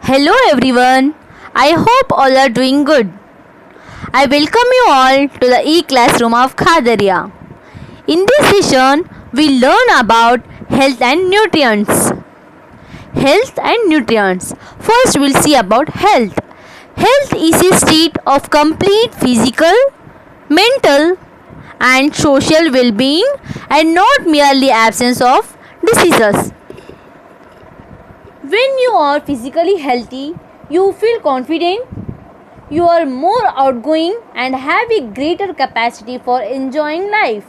Hello everyone. I hope all are doing good. I welcome you all to the e-classroom of Khadaria. In this session, we learn about health and nutrients. Health and nutrients. First, we'll see about health. Health is a state of complete physical, mental, and social well-being and not merely absence of diseases. When you are physically healthy, you feel confident, you are more outgoing and have a greater capacity for enjoying life.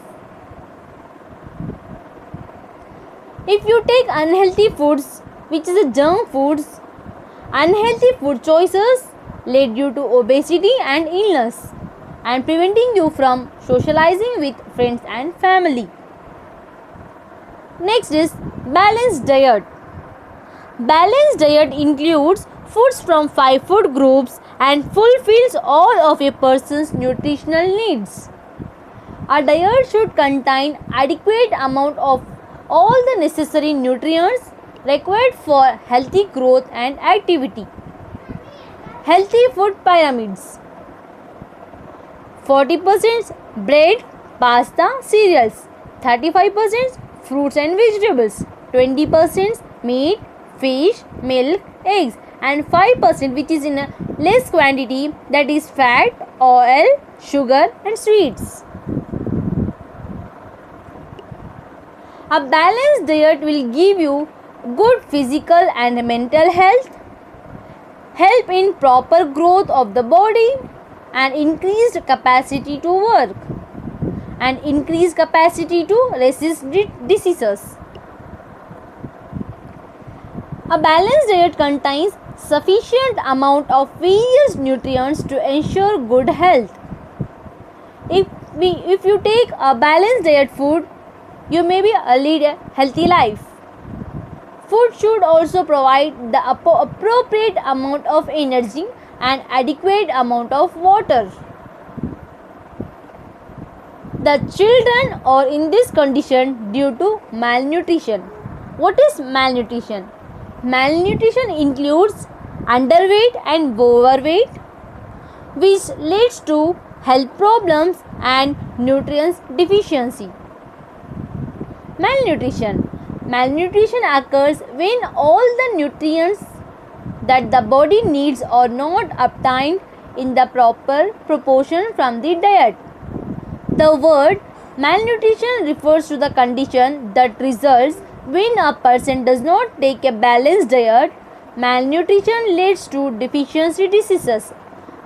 If you take unhealthy foods, which is the junk foods, unhealthy food choices lead you to obesity and illness and preventing you from socializing with friends and family. Next is balanced diet. Balanced diet includes foods from 5 food groups and fulfills all of a person's nutritional needs. A diet should contain adequate amount of all the necessary nutrients required for healthy growth and activity. Healthy food pyramids. 40% bread, pasta, cereals. 35% fruits and vegetables. 20% meat, fish, milk, eggs, and 5% which is in a less quantity, that is fat, oil, sugar and sweets. A balanced diet will give you good physical and mental health, help in proper growth of the body and increased capacity to work and increased capacity to resist diseases. A balanced diet contains sufficient amount of various nutrients to ensure good health. If you take a balanced diet food, you may lead a healthy life. Food should also provide the appropriate amount of energy and adequate amount of water. The children are in this condition due to malnutrition. What is malnutrition? Malnutrition includes underweight and overweight, which leads to health problems and nutrients deficiency. Malnutrition. Malnutrition occurs when all the nutrients that the body needs are not obtained in the proper proportion from the diet. The word malnutrition refers to the condition that results when a person does not take a balanced diet. Malnutrition leads to deficiency diseases.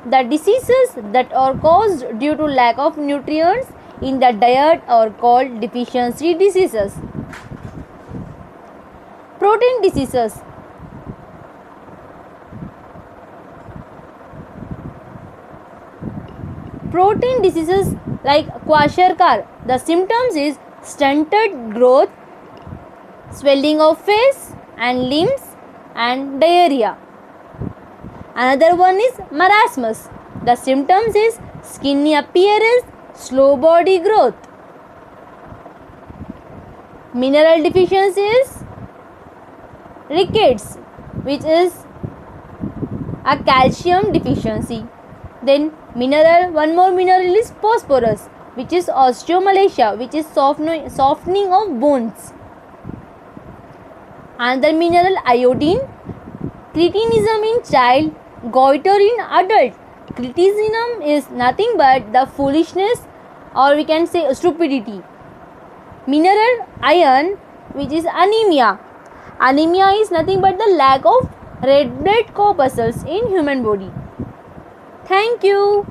The diseases that are caused due to lack of nutrients in the diet are called deficiency diseases. Protein diseases. Protein diseases like kwashiorkor, the symptoms is stunted growth, swelling of face and limbs and diarrhea. Another one is marasmus. The symptoms is skinny appearance, slow body growth. Mineral deficiencies, rickets, which is a calcium deficiency. Then one more mineral is phosphorus, which is osteomalacia, which is softening of bones. Another mineral iodine, cretinism in child, goiter in adult. Cretinism is nothing but the foolishness, or we can say stupidity. Mineral iron, which is anemia. Anemia is nothing but the lack of red blood corpuscles in human body. Thank you.